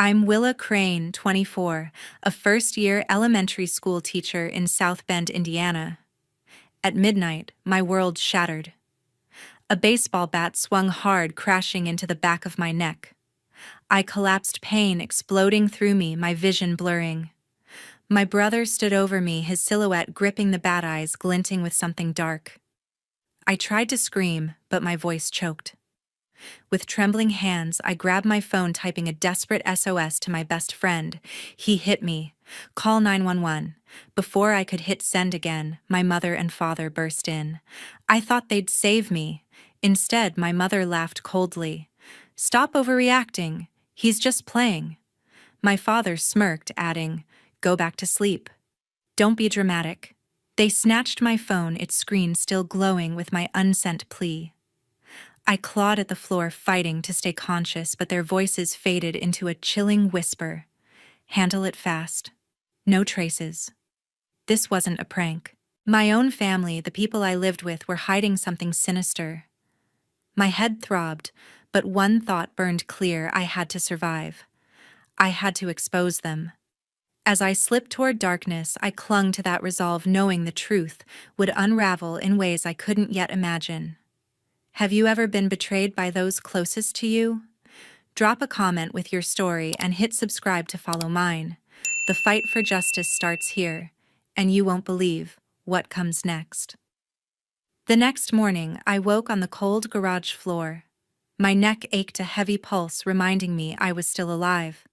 I'm Willa Crane, 24, a first-year elementary school teacher in South Bend, Indiana. At midnight, my world shattered. A baseball bat swung hard, crashing into the back of my neck. I collapsed, pain exploding through me, my vision blurring. My brother stood over me, his silhouette gripping the bat, eyes glinting with something dark. I tried to scream, but my voice choked. With trembling hands, I grabbed my phone, typing a desperate SOS to my best friend. He hit me. Call 911. Before I could hit send again, my mother and father burst in. I thought they'd save me. Instead, my mother laughed coldly. Stop overreacting. He's just playing. My father smirked, adding, Go back to sleep. Don't be dramatic. They snatched my phone, its screen still glowing with my unsent plea. I clawed at the floor, fighting to stay conscious, but their voices faded into a chilling whisper. Handle it fast. No traces. This wasn't a prank. My own family, the people I lived with, were hiding something sinister. My head throbbed, but one thought burned clear: I had to survive. I had to expose them. As I slipped toward darkness, I clung to that resolve, knowing the truth would unravel in ways I couldn't yet imagine. Have you ever been betrayed by those closest to you? Drop a comment with your story and hit subscribe to follow mine. The fight for justice starts here, and you won't believe what comes next. The next morning, I woke on the cold garage floor. My neck ached, a heavy pulse reminding me I was still alive.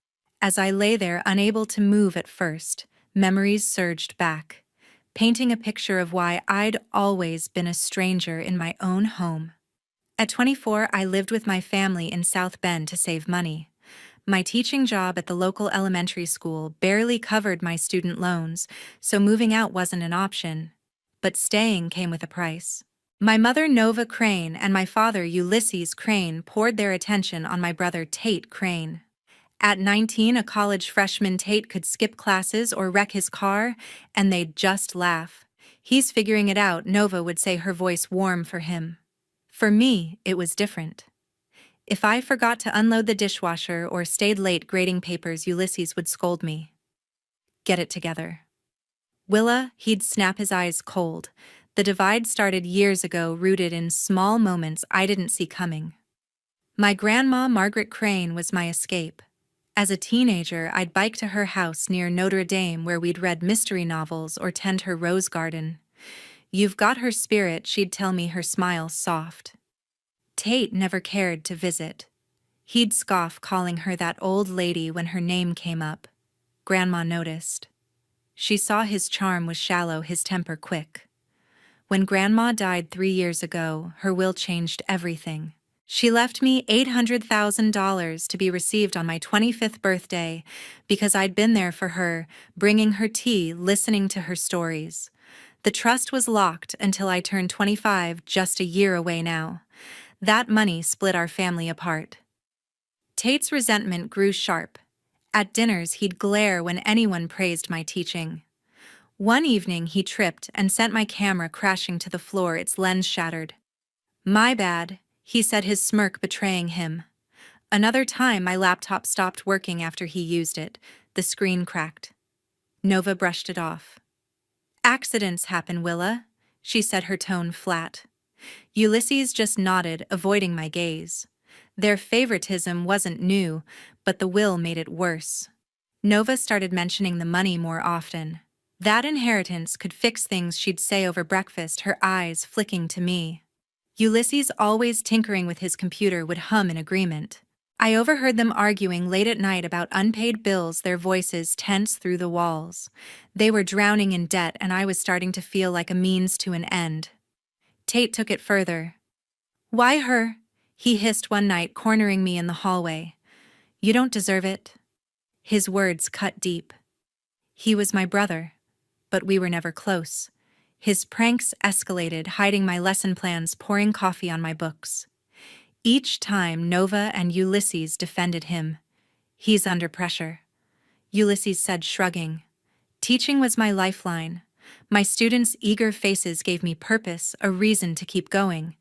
As I lay there, unable to move at first, memories surged back, painting a picture of why I'd always been a stranger in my own home. At 24, I lived with my family in South Bend to save money. My teaching job at the local elementary school barely covered my student loans, so moving out wasn't an option. But staying came with a price. My mother, Nova Crane, and my father, Ulysses Crane, poured their attention on my brother, Tate Crane. At 19, a college freshman, Tate could skip classes or wreck his car, and they'd just laugh. He's figuring it out, Nova would say, her voice warm for him. For me, it was different. If I forgot to unload the dishwasher or stayed late grading papers, Ulysses would scold me. Get it together. Willa, he'd snap, his eyes cold. The divide started years ago, rooted in small moments I didn't see coming. My grandma, Margaret Crane, was my escape. As a teenager, I'd bike to her house near Notre Dame, where we'd read mystery novels or tend her rose garden. You've got her spirit, she'd tell me, her smile soft. Tate never cared to visit. He'd scoff, calling her that old lady when her name came up. Grandma noticed. She saw his charm was shallow, his temper quick. When Grandma died 3 years ago, her will changed everything. She left me $800,000 to be received on my 25th birthday because I'd been there for her, bringing her tea, listening to her stories. The trust was locked until I turned 25, just a year away now. That money split our family apart. Tate's resentment grew sharp. At dinners, he'd glare when anyone praised my teaching. One evening, he tripped and sent my camera crashing to the floor, its lens shattered. My bad, he said, his smirk betraying him. Another time, my laptop stopped working after he used it. The screen cracked. Nova brushed it off. Accidents happen, Willa, she said, her tone flat. Ulysses just nodded, avoiding my gaze. Their favoritism wasn't new, but the will made it worse. Nova started mentioning the money more often. That inheritance could fix things, she'd say over breakfast, her eyes flicking to me. Ulysses, always tinkering with his computer, would hum in agreement. I overheard them arguing late at night about unpaid bills, their voices tense through the walls. They were drowning in debt, and I was starting to feel like a means to an end. Tate took it further. Why her? He hissed one night, cornering me in the hallway. You don't deserve it. His words cut deep. He was my brother, but we were never close. His pranks escalated, hiding my lesson plans, pouring coffee on my books. Each time, Nova and Ulysses defended him. He's under pressure, Ulysses said, shrugging. Teaching was my lifeline. My students' eager faces gave me purpose, a reason to keep going.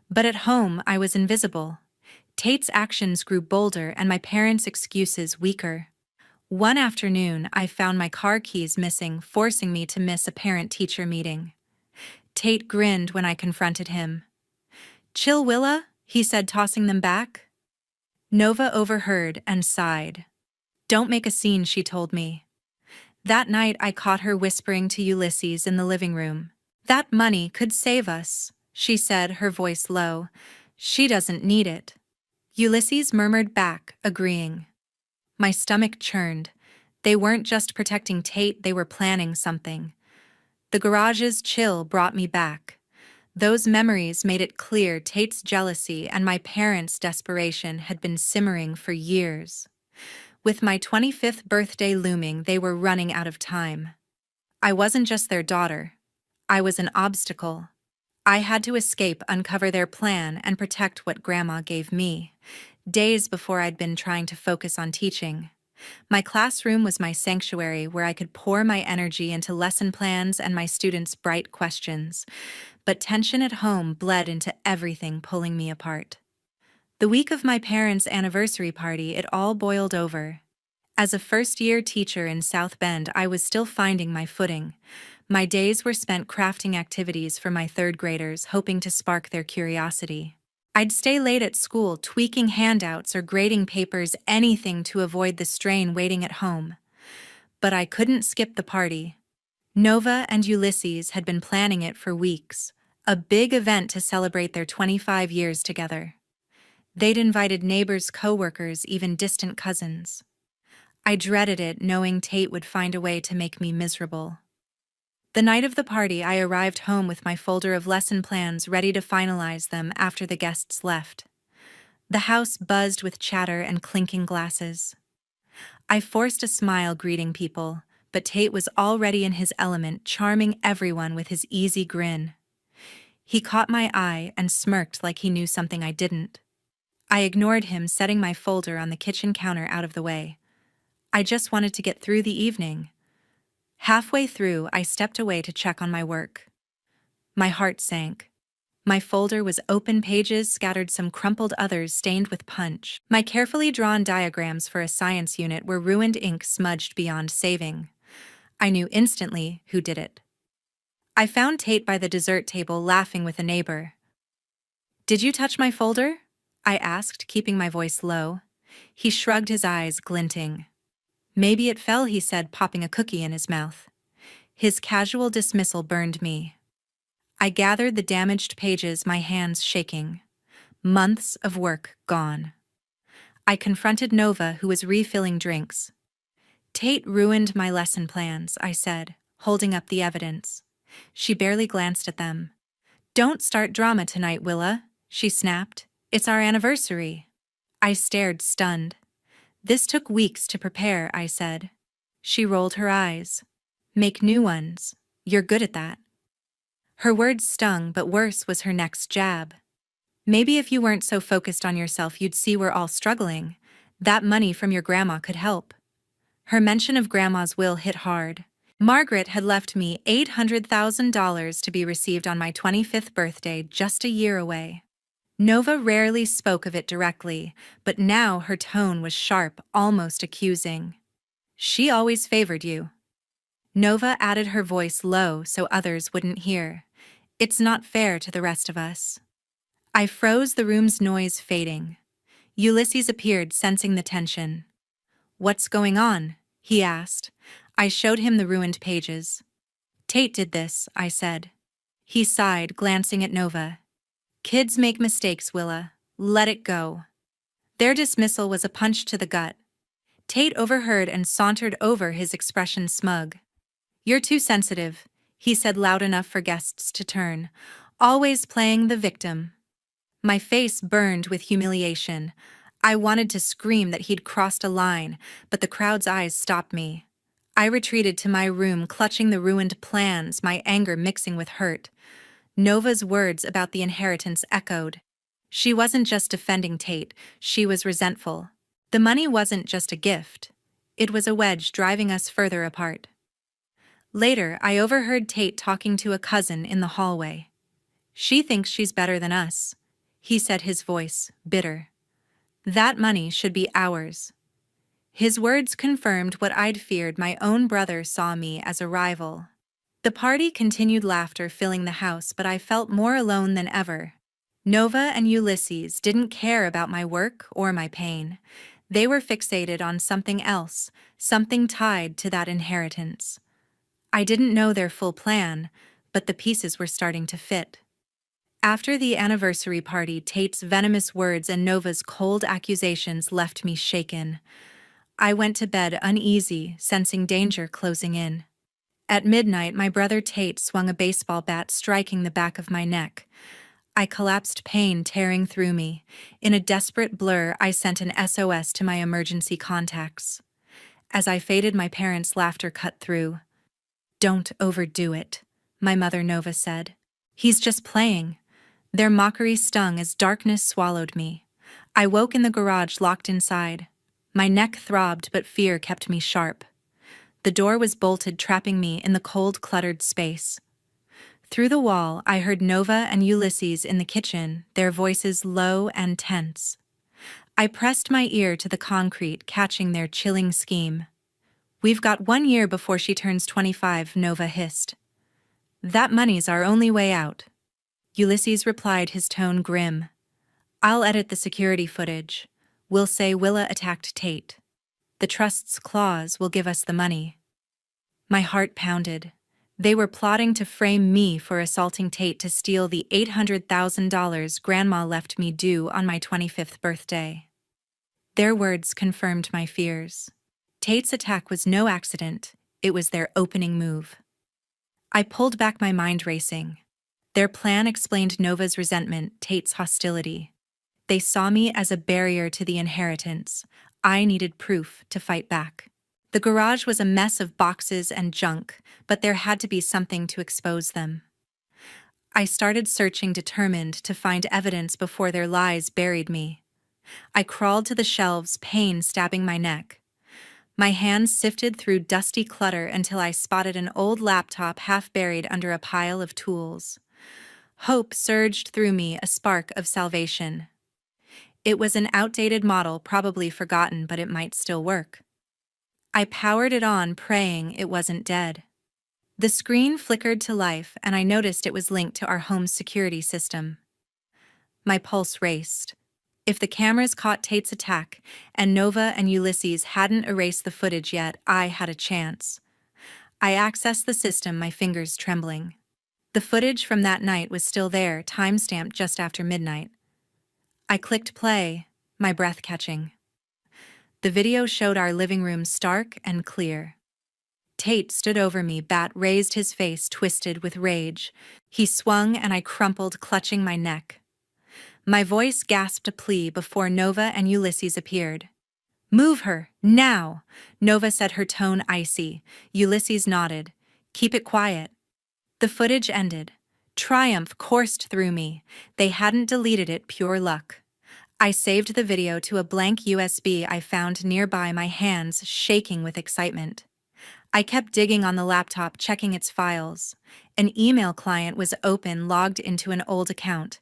But at home, I was invisible. Tate's actions grew bolder and my parents' excuses weaker. One afternoon, I found my car keys missing, forcing me to miss a parent-teacher meeting. Tate grinned when I confronted him. "Chill, Willa," he said, tossing them back. Nova overheard and sighed. "Don't make a scene," she told me. That night, I caught her whispering to Ulysses in the living room. "That money could save us," she said, her voice low. "She doesn't need it." Ulysses murmured back, agreeing. My stomach churned. They weren't just protecting Tate, they were planning something. The garage's chill brought me back. Those memories made it clear Tate's jealousy and my parents' desperation had been simmering for years. With my 25th birthday looming, they were running out of time. I wasn't just their daughter. I was an obstacle. I had to escape, uncover their plan, and protect what Grandma gave me. Days before I'd been trying to focus on teaching. My classroom was my sanctuary where I could pour my energy into lesson plans and my students' bright questions. But tension at home bled into everything, pulling me apart. The week of my parents' anniversary party, it all boiled over. As a first-year teacher in South Bend, I was still finding my footing. My days were spent crafting activities for my third graders, hoping to spark their curiosity. I'd stay late at school, tweaking handouts or grading papers, anything to avoid the strain waiting at home. But I couldn't skip the party. Nova and Ulysses had been planning it for weeks, a big event to celebrate their 25 years together. They'd invited neighbors, coworkers, even distant cousins. I dreaded it, knowing Tate would find a way to make me miserable. The night of the party, I arrived home with my folder of lesson plans ready to finalize them after the guests left. The house buzzed with chatter and clinking glasses. I forced a smile greeting people, but Tate was already in his element, charming everyone with his easy grin. He caught my eye and smirked like he knew something I didn't. I ignored him, setting my folder on the kitchen counter out of the way. I just wanted to get through the evening. Halfway through, I stepped away to check on my work. My heart sank. My folder was open pages, scattered, some crumpled, others stained with punch. My carefully drawn diagrams for a science unit were ruined, ink smudged beyond saving. I knew instantly who did it. I found Tate by the dessert table, laughing with a neighbor. "Did you touch my folder?" I asked, keeping my voice low. He shrugged, his eyes glinting. "Maybe it fell," he said, popping a cookie in his mouth. His casual dismissal burned me. I gathered the damaged pages, my hands shaking. Months of work gone. I confronted Nova, who was refilling drinks. "Tate ruined my lesson plans," I said, holding up the evidence. She barely glanced at them. "Don't start drama tonight, Willa," she snapped. "It's our anniversary." I stared, stunned. "This took weeks to prepare," I said. She rolled her eyes. "Make new ones. You're good at that." Her words stung, but worse was her next jab. "Maybe if you weren't so focused on yourself, you'd see we're all struggling. That money from your grandma could help." Her mention of Grandma's will hit hard. Margaret had left me $800,000 to be received on my 25th birthday, just a year away. Nova rarely spoke of it directly, but now her tone was sharp, almost accusing. "She always favored you." Nova added, her voice low so others wouldn't hear. "It's not fair to the rest of us." I froze, the room's noise fading. Ulysses appeared, sensing the tension. "What's going on?" he asked. I showed him the ruined pages. "Tate did this," I said. He sighed, glancing at Nova. "Kids make mistakes, Willa. Let it go." Their dismissal was a punch to the gut. Tate overheard and sauntered over, his expression smug. "You're too sensitive," he said, loud enough for guests to turn. "Always playing the victim." My face burned with humiliation. I wanted to scream that he'd crossed a line, but the crowd's eyes stopped me. I retreated to my room, clutching the ruined plans, my anger mixing with hurt. Nova's words about the inheritance echoed. She wasn't just defending Tate, she was resentful. The money wasn't just a gift. It was a wedge driving us further apart. Later, I overheard Tate talking to a cousin in the hallway. "She thinks she's better than us," he said, his voice bitter. That money should be ours. His words confirmed what I'd feared. My own brother saw me as a rival. The party continued, laughter filling the house, but I felt more alone than ever. Nova and Ulysses didn't care about my work or my pain. They were fixated on something else, something tied to that inheritance. I didn't know their full plan, but the pieces were starting to fit. After the anniversary party, Tate's venomous words and Nova's cold accusations left me shaken. I went to bed uneasy, sensing danger closing in. At midnight, my brother Tate swung a baseball bat, striking the back of my neck. I collapsed, pain tearing through me. In a desperate blur, I sent an SOS to my emergency contacts. As I faded, my parents' laughter cut through. "Don't overdo it," my mother Nova said. "He's just playing." Their mockery stung as darkness swallowed me. I woke in the garage, locked inside. My neck throbbed, but fear kept me sharp. The door was bolted, trapping me in the cold, cluttered space. Through the wall, I heard Nova and Ulysses in the kitchen, their voices low and tense. I pressed my ear to the concrete, catching their chilling scheme. "We've got 1 year before she turns 25, Nova hissed. "That money's our only way out." Ulysses replied, his tone grim. "I'll edit the security footage. We'll say Willa attacked Tate. The trust's clause will give us the money." My heart pounded. They were plotting to frame me for assaulting Tate to steal the $800,000 Grandma left me due on my 25th birthday. Their words confirmed my fears. Tate's attack was no accident, it was their opening move. I pulled back, my mind racing. Their plan explained Nova's resentment, Tate's hostility. They saw me as a barrier to the inheritance. I needed proof to fight back. The garage was a mess of boxes and junk, but there had to be something to expose them. I started searching, determined to find evidence before their lies buried me. I crawled to the shelves, pain stabbing my neck. My hands sifted through dusty clutter until I spotted an old laptop half buried under a pile of tools. Hope surged through me, a spark of salvation. It was an outdated model, probably forgotten, but it might still work. I powered it on, praying it wasn't dead. The screen flickered to life, and I noticed it was linked to our home's security system. My pulse raced. If the cameras caught Tate's attack, and Nova and Ulysses hadn't erased the footage yet, I had a chance. I accessed the system, my fingers trembling. The footage from that night was still there, time-stamped just after midnight. I clicked play, my breath catching. The video showed our living room stark and clear. Tate stood over me, bat raised, his face twisted with rage. He swung and I crumpled, clutching my neck. My voice gasped a plea before Nova and Ulysses appeared. "Move her, now!" Nova said, her tone icy. Ulysses nodded. "Keep it quiet." The footage ended. Triumph coursed through me. They hadn't deleted it, pure luck. I saved the video to a blank USB I found nearby, my hands shaking with excitement. I kept digging on the laptop, checking its files. An email client was open, logged into an old account.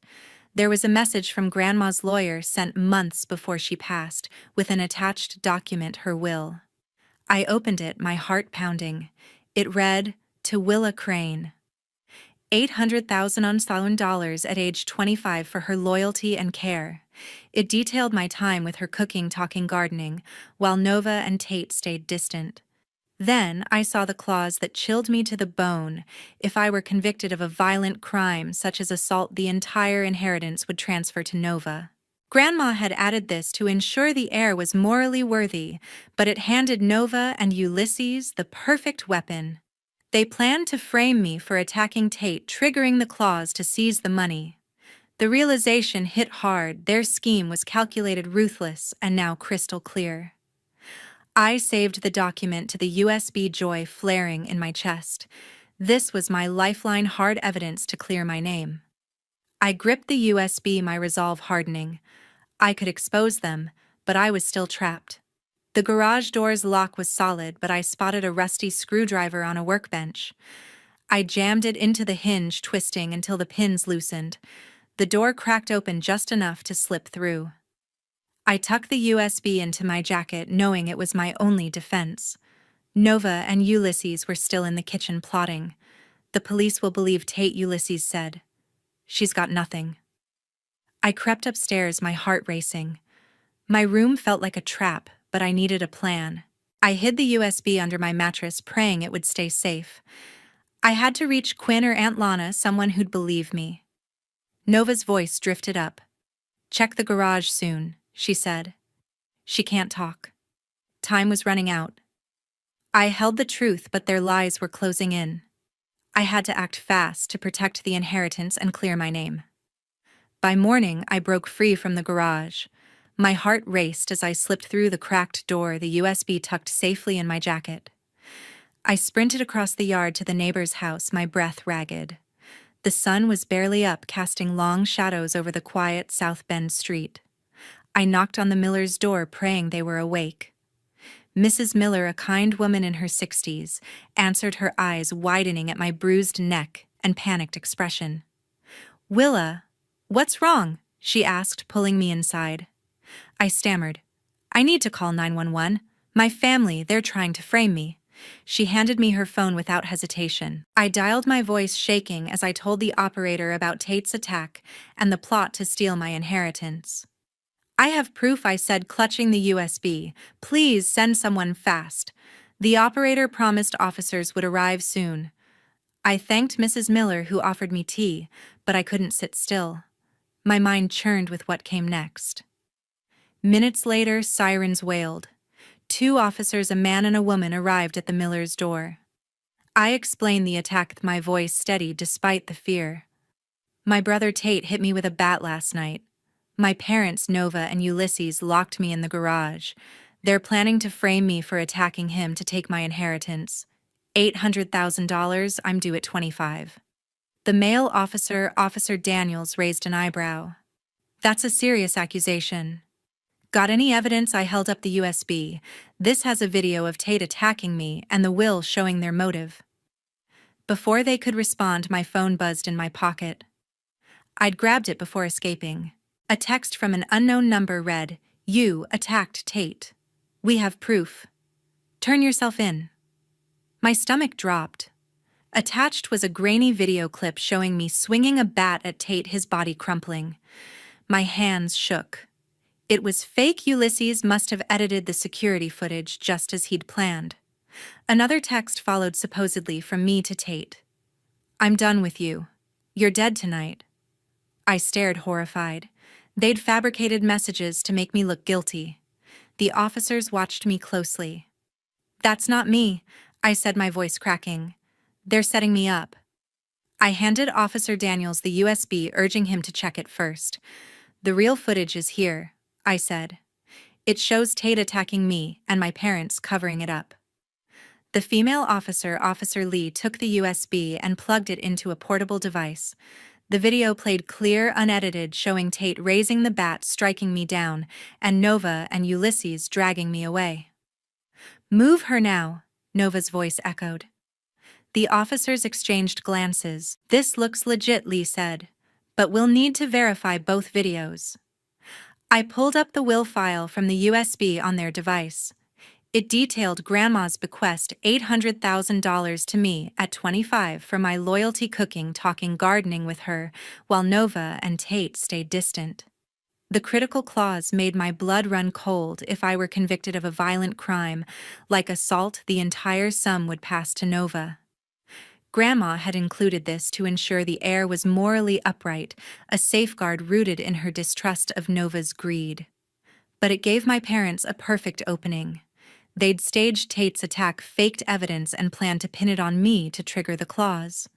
There was a message from Grandma's lawyer sent months before she passed, with an attached document, her will. I opened it, my heart pounding. It read, "To Willa Crane. $800,000 at age 25 for her loyalty and care." It detailed my time with her, cooking, talking, gardening, while Nova and Tate stayed distant. Then I saw the clause that chilled me to the bone. If I were convicted of a violent crime such as assault, the entire inheritance would transfer to Nova. Grandma had added this to ensure the heir was morally worthy, but it handed Nova and Ulysses the perfect weapon. They planned to frame me for attacking Tate, triggering the clause to seize the money. The realization hit hard. Their scheme was calculated, ruthless, and now crystal clear. I saved the document to the USB, joy flaring in my chest. This was my lifeline, hard evidence to clear my name. I gripped the USB, my resolve hardening. I could expose them, but I was still trapped. The garage door's lock was solid, but I spotted a rusty screwdriver on a workbench. I jammed it into the hinge, twisting until the pins loosened. The door cracked open just enough to slip through. I tucked the USB into my jacket, knowing it was my only defense. Nova and Ulysses were still in the kitchen plotting. The police will believe Tate, Ulysses said. She's got nothing. I crept upstairs, my heart racing. My room felt like a trap, but I needed a plan. I hid the USB under my mattress, praying it would stay safe. I had to reach Quinn or Aunt Lana, someone who'd believe me. Nova's voice drifted up. Check the garage soon, she said. She can't talk. Time was running out. I held the truth, but their lies were closing in. I had to act fast to protect the inheritance and clear my name. By morning, I broke free from the garage. My heart raced as I slipped through the cracked door, the USB tucked safely in my jacket. I sprinted across the yard to the neighbor's house, my breath ragged. The sun was barely up, casting long shadows over the quiet South Bend street. I knocked on the Millers' door, praying they were awake. Mrs. Miller, a kind woman in her 60s, answered, her eyes widening at my bruised neck and panicked expression. "Willa, what's wrong?" she asked, pulling me inside. I stammered. "I need to call 911. My family, they're trying to frame me." She handed me her phone without hesitation. I dialed, my voice shaking as I told the operator about Tate's attack and the plot to steal my inheritance. "I have proof," I said, clutching the USB. "Please send someone fast." The operator promised officers would arrive soon. I thanked Mrs. Miller, who offered me tea, but I couldn't sit still. My mind churned with what came next. Minutes later, sirens wailed. 2 officers, a man and a woman, arrived at the Millers' door. I explained the attack, my voice steady despite the fear. "My brother Tate hit me with a bat last night. My parents, Nova and Ulysses, locked me in the garage. They're planning to frame me for attacking him to take my inheritance. $800,000, I'm due at 25. The male officer, Officer Daniels, raised an eyebrow. "That's a serious accusation." "Got any evidence?" I held up the USB. "This has a video of Tate attacking me and the will showing their motive." Before they could respond, my phone buzzed in my pocket. I'd grabbed it before escaping. A text from an unknown number read, "You attacked Tate. We have proof. Turn yourself in." My stomach dropped. Attached was a grainy video clip showing me swinging a bat at Tate, his body crumpling. My hands shook. It was fake. Ulysses must have edited the security footage just as he'd planned. Another text followed, supposedly from me to Tate. "I'm done with you. You're dead tonight." I stared, horrified. They'd fabricated messages to make me look guilty. The officers watched me closely. "That's not me," I said, my voice cracking. "They're setting me up." I handed Officer Daniels the USB, urging him to check it first. "The real footage is here," I said. "It shows Tate attacking me and my parents covering it up." The female officer, Officer Lee, took the USB and plugged it into a portable device. The video played clear, unedited, showing Tate raising the bat, striking me down, and Nova and Ulysses dragging me away. "Move her now," Nova's voice echoed. The officers exchanged glances. "This looks legit," Lee said, "but we'll need to verify both videos." I pulled up the will file from the USB on their device. It detailed Grandma's bequest, $800,000 to me at 25 for my loyalty, cooking, talking, gardening with her, while Nova and Tate stayed distant. The critical clause made my blood run cold. If I were convicted of a violent crime, like assault, the entire sum would pass to Nova. Grandma had included this to ensure the heir was morally upright, a safeguard rooted in her distrust of Nova's greed. But it gave my parents a perfect opening. They'd staged Tate's attack, faked evidence, and planned to pin it on me to trigger the clause.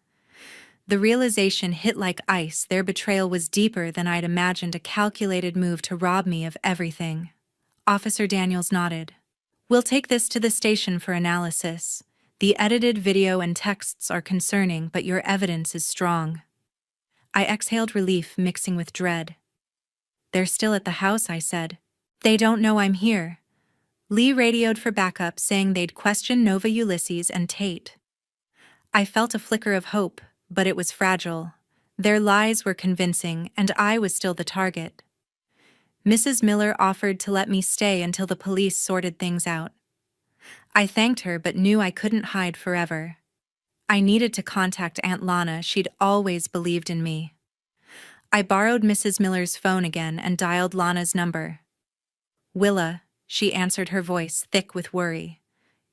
The realization hit like ice. Their betrayal was deeper than I'd imagined, a calculated move to rob me of everything. Officer Daniels nodded. "We'll take this to the station for analysis. The edited video and texts are concerning, but your evidence is strong." I exhaled, relief mixing with dread. "They're still at the house," I said. "They don't know I'm here." Lee radioed for backup, saying they'd question Nova, Ulysses, and Tate. I felt a flicker of hope, but it was fragile. Their lies were convincing, and I was still the target. Mrs. Miller offered to let me stay until the police sorted things out. I thanked her but knew I couldn't hide forever. I needed to contact Aunt Lana, she'd always believed in me. I borrowed Mrs. Miller's phone again and dialed Lana's number. Willa, she answered, her voice thick with worry.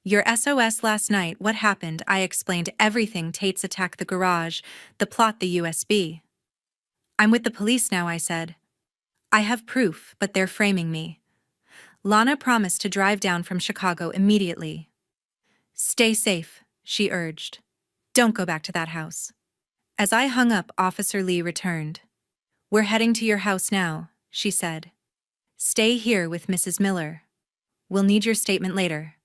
Your SOS last night, what happened? I explained everything: Tate's attack, the garage, the plot, the USB. I'm with the police now, I said. I have proof, but they're framing me. Lana promised to drive down from Chicago immediately. Stay safe, she urged. Don't go back to that house. As I hung up, Officer Lee returned. We're heading to your house now, she said. Stay here with Mrs. Miller. We'll need your statement later.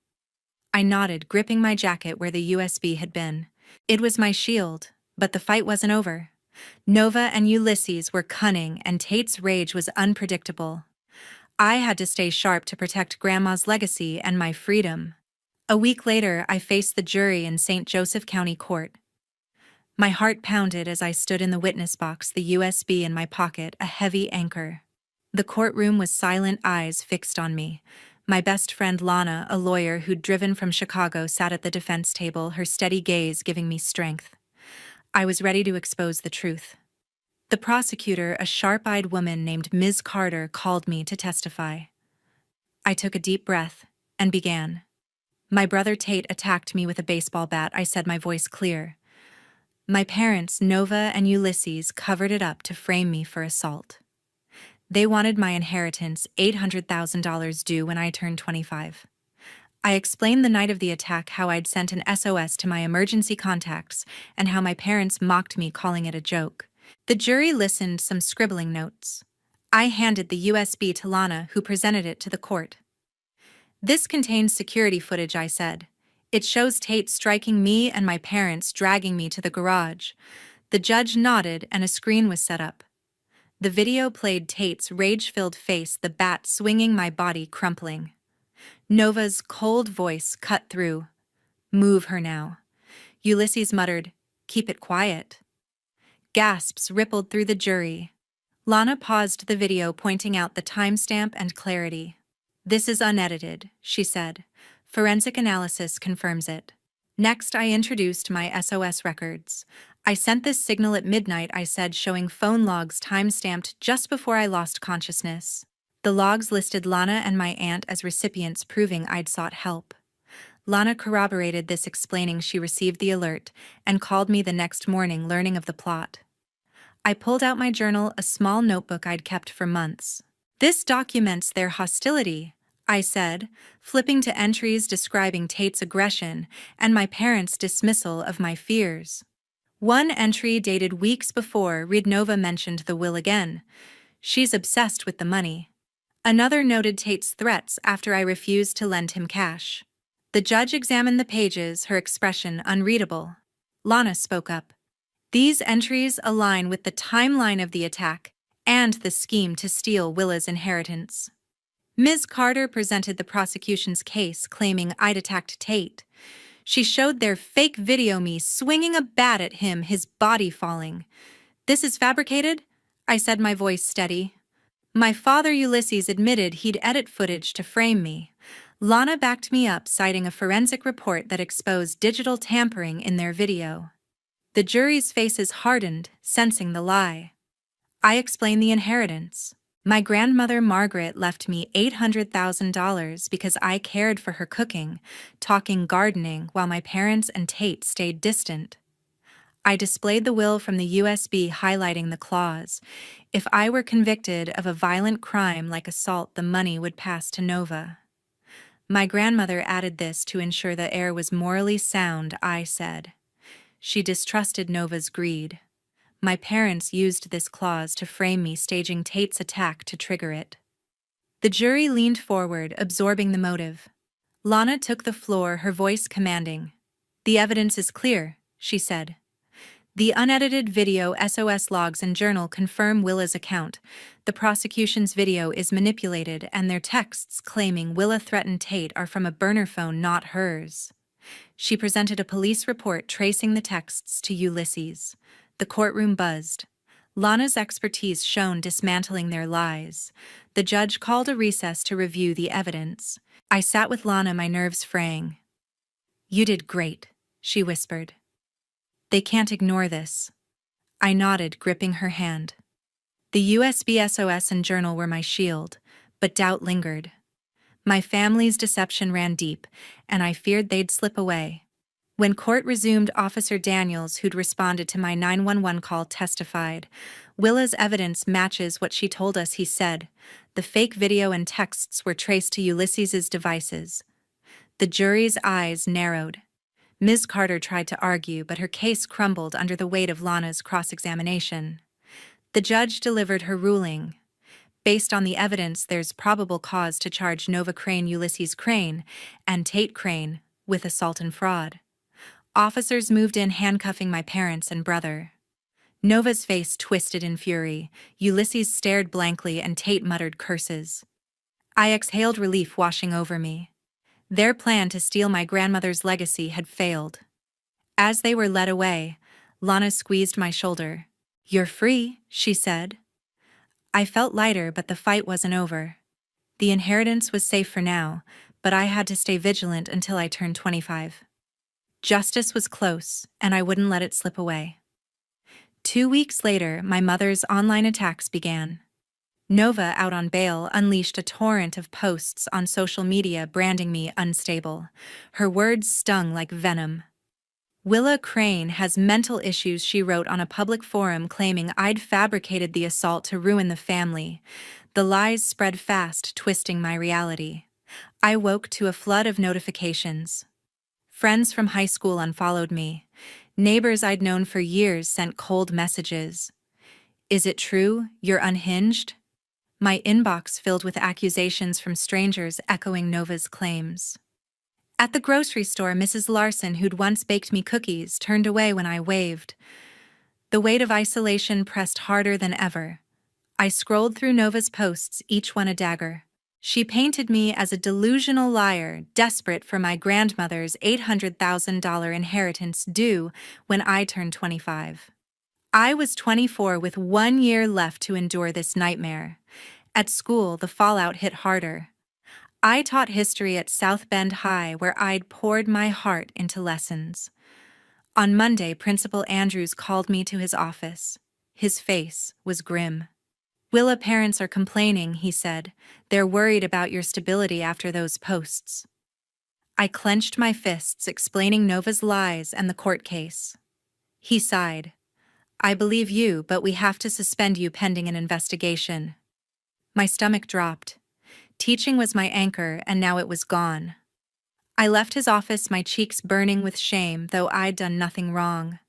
I nodded, gripping my jacket where the USB had been. It was my shield, but the fight wasn't over. Nova and Ulysses were cunning, and Tate's rage was unpredictable. I had to stay sharp to protect Grandma's legacy and my freedom. A week later, I faced the jury in St. Joseph County Court. My heart pounded as I stood in the witness box, the USB in my pocket, a heavy anchor. The courtroom was silent, eyes fixed on me. My best friend Lana, a lawyer who'd driven from Chicago, sat at the defense table, her steady gaze giving me strength. I was ready to expose the truth. The prosecutor, a sharp-eyed woman named Ms. Carter, called me to testify. I took a deep breath and began. My brother Tate attacked me with a baseball bat, I said, my voice clear. My parents, Nova and Ulysses, covered it up to frame me for assault. They wanted my inheritance, $800,000 due when I turned 25. I explained the night of the attack how I'd sent an SOS to my emergency contacts and how my parents mocked me, calling it a joke. The jury listened, some scribbling notes. I handed the USB to Lana, who presented it to the court. This contains security footage, I said. It shows Tate striking me and my parents, dragging me to the garage. The judge nodded and a screen was set up. The video played Tate's rage-filled face, the bat swinging, my body crumpling. Nova's cold voice cut through. Move her now. Ulysses muttered, keep it quiet. Gasps rippled through the jury. Lana paused the video, pointing out the timestamp and clarity. This is unedited, she said. Forensic analysis confirms it. Next, I introduced my SOS records. I sent this signal at midnight, I said, showing phone logs time-stamped just before I lost consciousness. The logs listed Lana and my aunt as recipients, proving I'd sought help. Lana corroborated this, explaining she received the alert and called me the next morning, learning of the plot. I pulled out my journal, a small notebook I'd kept for months. This documents their hostility, I said, flipping to entries describing Tate's aggression and my parents' dismissal of my fears. One entry, dated weeks before, read, Nova mentioned the will again. She's obsessed with the money. Another noted Tate's threats after I refused to lend him cash. The judge examined the pages, her expression unreadable. Lana spoke up. These entries align with the timeline of the attack and the scheme to steal Willa's inheritance. Ms. Carter presented the prosecution's case, claiming I'd attacked Tate. She showed their fake video, me swinging a bat at him, his body falling. This is fabricated? I said, my voice steady. My father Ulysses admitted he'd edit footage to frame me. Lana backed me up, citing a forensic report that exposed digital tampering in their video. The jury's faces hardened, sensing the lie. I explained the inheritance. My grandmother Margaret left me $800,000 because I cared for her cooking, talking, gardening, while my parents and Tate stayed distant. I displayed the will from the USB, highlighting the clause. If I were convicted of a violent crime like assault, the money would pass to Nova. My grandmother added this to ensure the heir was morally sound, I said. She distrusted Nova's greed. My parents used this clause to frame me, staging Tate's attack to trigger it. The jury leaned forward, absorbing the motive. Lana took the floor, her voice commanding. The evidence is clear, she said. The unedited video, SOS logs, and journal confirm Willa's account. The prosecution's video is manipulated, and their texts claiming Willa threatened Tate are from a burner phone, not hers. She presented a police report tracing the texts to Ulysses. The courtroom buzzed. Lana's expertise shone dismantling their lies. The judge called a recess to review the evidence. I sat with Lana, my nerves fraying. "You did great," she whispered. "They can't ignore this." I nodded, gripping her hand. The USB SOS and journal were my shield, but doubt lingered. My family's deception ran deep, and I feared they'd slip away. When court resumed, Officer Daniels, who'd responded to my 911 call, testified. "Willa's evidence matches what she told us," he said. "The fake video and texts were traced to Ulysses's devices." The jury's eyes narrowed. Ms. Carter tried to argue, but her case crumbled under the weight of Lana's cross-examination. The judge delivered her ruling. "Based on the evidence, there's probable cause to charge Nova Crane Ulysses Crane and Tate Crane with assault and fraud." Officers moved in, handcuffing my parents and brother. Nova's face twisted in fury. Ulysses stared blankly, and Tate muttered curses. I exhaled, relief washing over me. Their plan to steal my grandmother's legacy had failed. As they were led away, Lana squeezed my shoulder. "You're free," she said. I felt lighter, but the fight wasn't over. The inheritance was safe for now, but I had to stay vigilant until I turned 25. Justice was close, and I wouldn't let it slip away. 2 weeks later, my mother's online attacks began. Nova, out on bail, unleashed a torrent of posts on social media branding me unstable. Her words stung like venom. "Willa Crane has mental issues," she wrote on a public forum, claiming I'd fabricated the assault to ruin the family. The lies spread fast, twisting my reality. I woke to a flood of notifications. Friends from high school unfollowed me. Neighbors I'd known for years sent cold messages. "Is it true? You're unhinged?" My inbox filled with accusations from strangers echoing Nova's claims. At the grocery store, Mrs. Larson, who'd once baked me cookies, turned away when I waved. The weight of isolation pressed harder than ever. I scrolled through Nova's posts, each one a dagger. She painted me as a delusional liar, desperate for my grandmother's $800,000 inheritance due when I turned 25. I was 24 with 1 year left to endure this nightmare. At school, the fallout hit harder. I taught history at South Bend High, where I'd poured my heart into lessons. On Monday, Principal Andrews called me to his office. His face was grim. "Willa, parents are complaining," he said. "They're worried about your stability after those posts." I clenched my fists, explaining Nova's lies and the court case. He sighed. "I believe you, but we have to suspend you pending an investigation." My stomach dropped. Teaching was my anchor, and now it was gone. I left his office, my cheeks burning with shame, though I'd done nothing wrong.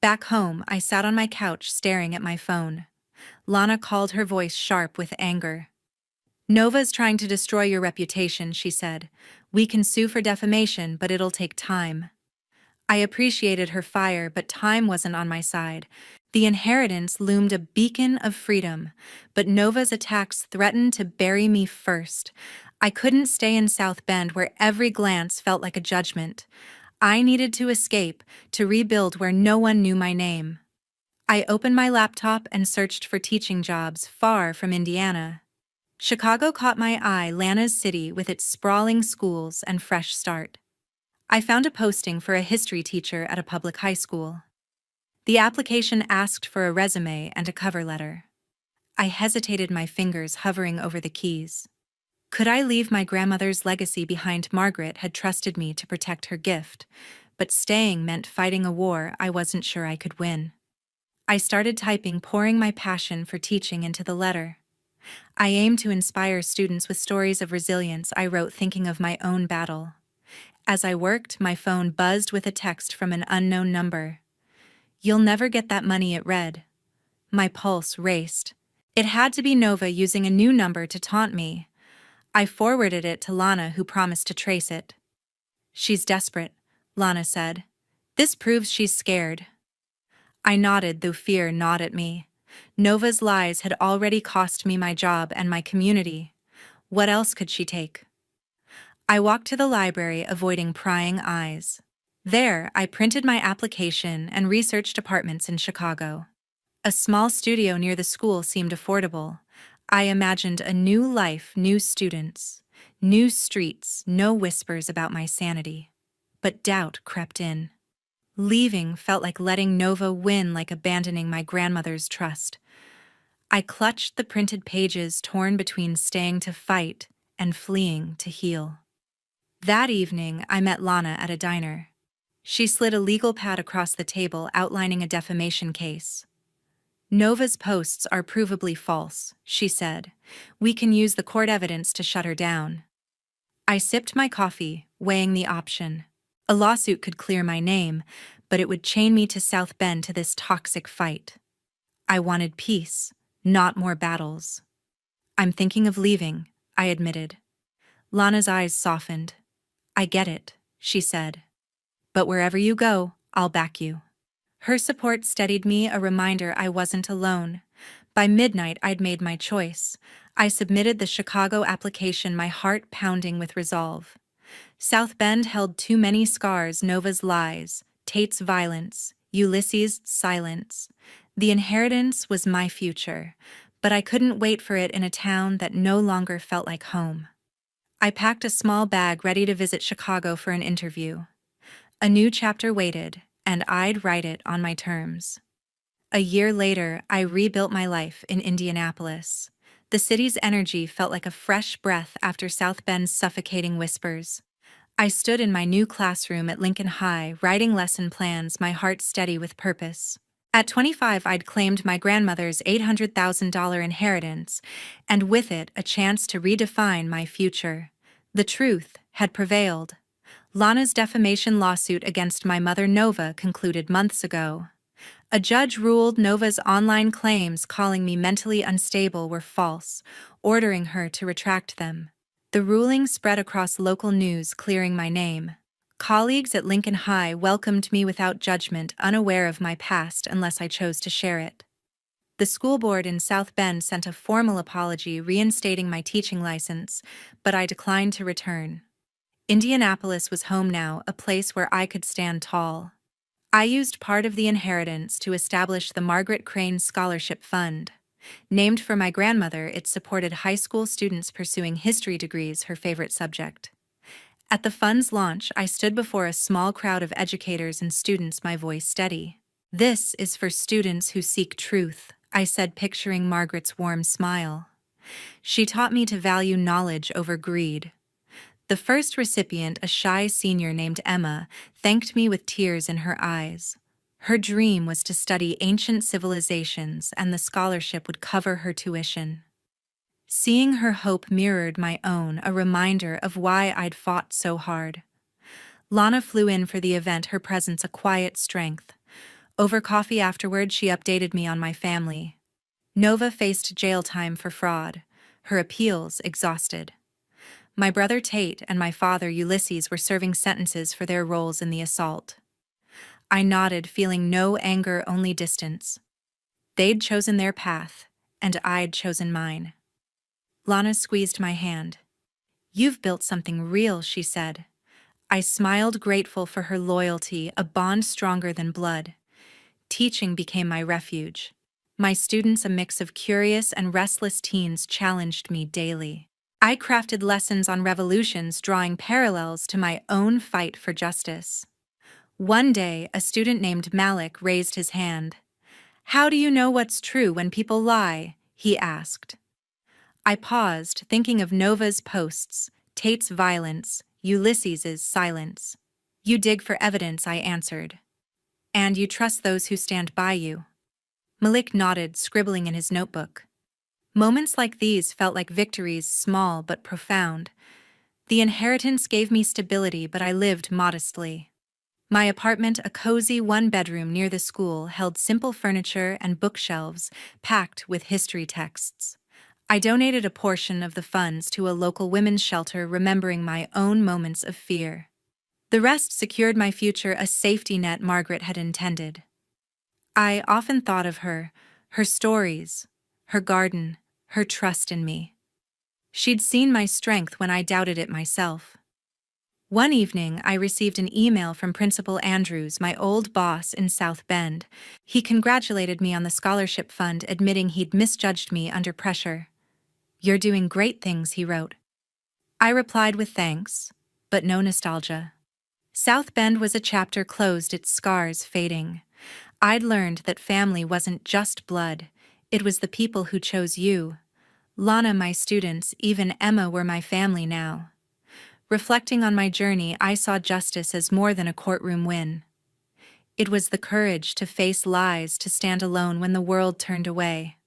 Back home, I sat on my couch staring at my phone. Lana called, her voice sharp with anger. "Nova's trying to destroy your reputation," she said. "We can sue for defamation, but it'll take time." I appreciated her fire, but time wasn't on my side. The inheritance loomed a beacon of freedom, but Nova's attacks threatened to bury me first. I couldn't stay in South Bend, where every glance felt like a judgment. I needed to escape, to rebuild where no one knew my name. I opened my laptop and searched for teaching jobs far from Indiana. Chicago caught my eye, Lana's city with its sprawling schools and fresh start. I found a posting for a history teacher at a public high school. The application asked for a resume and a cover letter. I hesitated, my fingers hovering over the keys. Could I leave my grandmother's legacy behind? Margaret had trusted me to protect her gift, but staying meant fighting a war I wasn't sure I could win. I started typing, pouring my passion for teaching into the letter. "I aim to inspire students with stories of resilience," I wrote, thinking of my own battle. As I worked, my phone buzzed with a text from an unknown number. "You'll never get that money," it read. My pulse raced. It had to be Nova using a new number to taunt me. I forwarded it to Lana, who promised to trace it. "She's desperate," Lana said. "This proves she's scared." I nodded, though fear gnawed at me. Nova's lies had already cost me my job and my community. What else could she take? I walked to the library, avoiding prying eyes. There, I printed my application and researched apartments in Chicago. A small studio near the school seemed affordable. I imagined a new life, new students, new streets, no whispers about my sanity. But doubt crept in. Leaving felt like letting Nova win, like abandoning my grandmother's trust. I clutched the printed pages, torn between staying to fight and fleeing to heal. That evening, I met Lana at a diner. She slid a legal pad across the table, outlining a defamation case. Nova's posts are provably false, she said. We can use the court evidence to shut her down. I sipped my coffee, weighing the option. A lawsuit could clear my name, but it would chain me to South Bend, to this toxic fight. I wanted peace, not more battles. I'm thinking of leaving, I admitted. Lana's eyes softened. I get it, she said. But wherever you go, I'll back you. Her support steadied me, a reminder I wasn't alone. By midnight, I'd made my choice. I submitted the Chicago application, my heart pounding with resolve. South Bend held too many scars: Nova's lies, Tate's violence, Ulysses' silence. The inheritance was my future, but I couldn't wait for it in a town that no longer felt like home. I packed a small bag, ready to visit Chicago for an interview. A new chapter waited, and I'd write it on my terms. A year later, I rebuilt my life in Indianapolis. The city's energy felt like a fresh breath after South Bend's suffocating whispers. I stood in my new classroom at Lincoln High, writing lesson plans, my heart steady with purpose. At 25, I'd claimed my grandmother's $800,000 inheritance, and with it, a chance to redefine my future. The truth had prevailed. Lana's defamation lawsuit against my mother Nova concluded months ago. A judge ruled Nova's online claims, calling me mentally unstable, were false, ordering her to retract them. The ruling spread across local news, clearing my name. Colleagues at Lincoln High welcomed me without judgment, unaware of my past unless I chose to share it. The school board in South Bend sent a formal apology, reinstating my teaching license, but I declined to return. Indianapolis was home now, a place where I could stand tall. I used part of the inheritance to establish the Margaret Crane Scholarship Fund. Named for my grandmother, it supported high school students pursuing history degrees, her favorite subject. At the fund's launch, I stood before a small crowd of educators and students, my voice steady. "This is for students who seek truth," I said, picturing Margaret's warm smile. She taught me to value knowledge over greed. The first recipient, a shy senior named Emma, thanked me with tears in her eyes. Her dream was to study ancient civilizations, and the scholarship would cover her tuition. Seeing her hope mirrored my own, a reminder of why I'd fought so hard. Lana flew in for the event, her presence a quiet strength. Over coffee afterward, she updated me on my family. Nova faced jail time for fraud, her appeals exhausted. My brother Tate and my father Ulysses were serving sentences for their roles in the assault. I nodded, feeling no anger, only distance. They'd chosen their path, and I'd chosen mine. Lana squeezed my hand. "You've built something real," she said. I smiled, grateful for her loyalty, a bond stronger than blood. Teaching became my refuge. My students, a mix of curious and restless teens, challenged me daily. I crafted lessons on revolutions, drawing parallels to my own fight for justice. One day, a student named Malik raised his hand. "How do you know what's true when people lie?" he asked. I paused, thinking of Nova's posts, Tate's violence, Ulysses's silence. "You dig for evidence," I answered. "And you trust those who stand by you." Malik nodded, scribbling in his notebook. Moments like these felt like victories, small but profound. The inheritance gave me stability, but I lived modestly. My apartment, a cozy one-bedroom near the school, held simple furniture and bookshelves packed with history texts. I donated a portion of the funds to a local women's shelter, remembering my own moments of fear. The rest secured my future, a safety net Margaret had intended. I often thought of her, her stories, her garden, her trust in me. She'd seen my strength when I doubted it myself. One evening, I received an email from Principal Andrews, my old boss in South Bend. He congratulated me on the scholarship fund, admitting he'd misjudged me under pressure. "You're doing great things," he wrote. I replied with thanks, but no nostalgia. South Bend was a chapter closed, its scars fading. I'd learned that family wasn't just blood, it was the people who chose you. Lana, my students, even Emma were my family now. Reflecting on my journey, I saw justice as more than a courtroom win. It was the courage to face lies, to stand alone when the world turned away.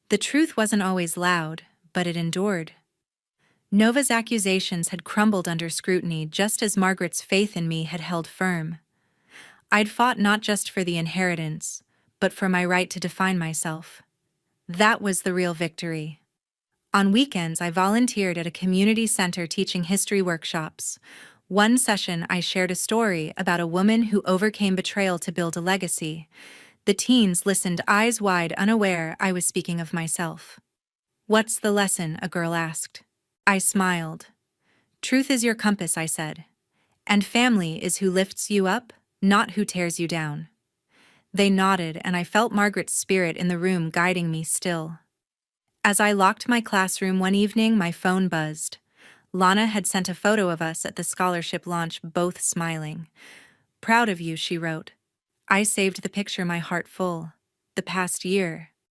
The truth wasn't always loud, but it endured. Nova's accusations had crumbled under scrutiny just as Margaret's faith in me had held firm. I'd fought not just for the inheritance, but for my right to define myself. That was the real victory. On weekends, I volunteered at a community center teaching history workshops. One session, I shared a story about a woman who overcame betrayal to build a legacy. The teens listened eyes wide, unaware I was speaking of myself. "What's the lesson?" a girl asked. I smiled. "Truth is your compass," I said. "And family is who lifts you up, not who tears you down." They nodded, and I felt Margaret's spirit in the room guiding me still. As I locked my classroom one evening, my phone buzzed. Lana had sent a photo of us at the scholarship launch, both smiling. "Proud of you," she wrote. I saved the picture, my heart full. The past year,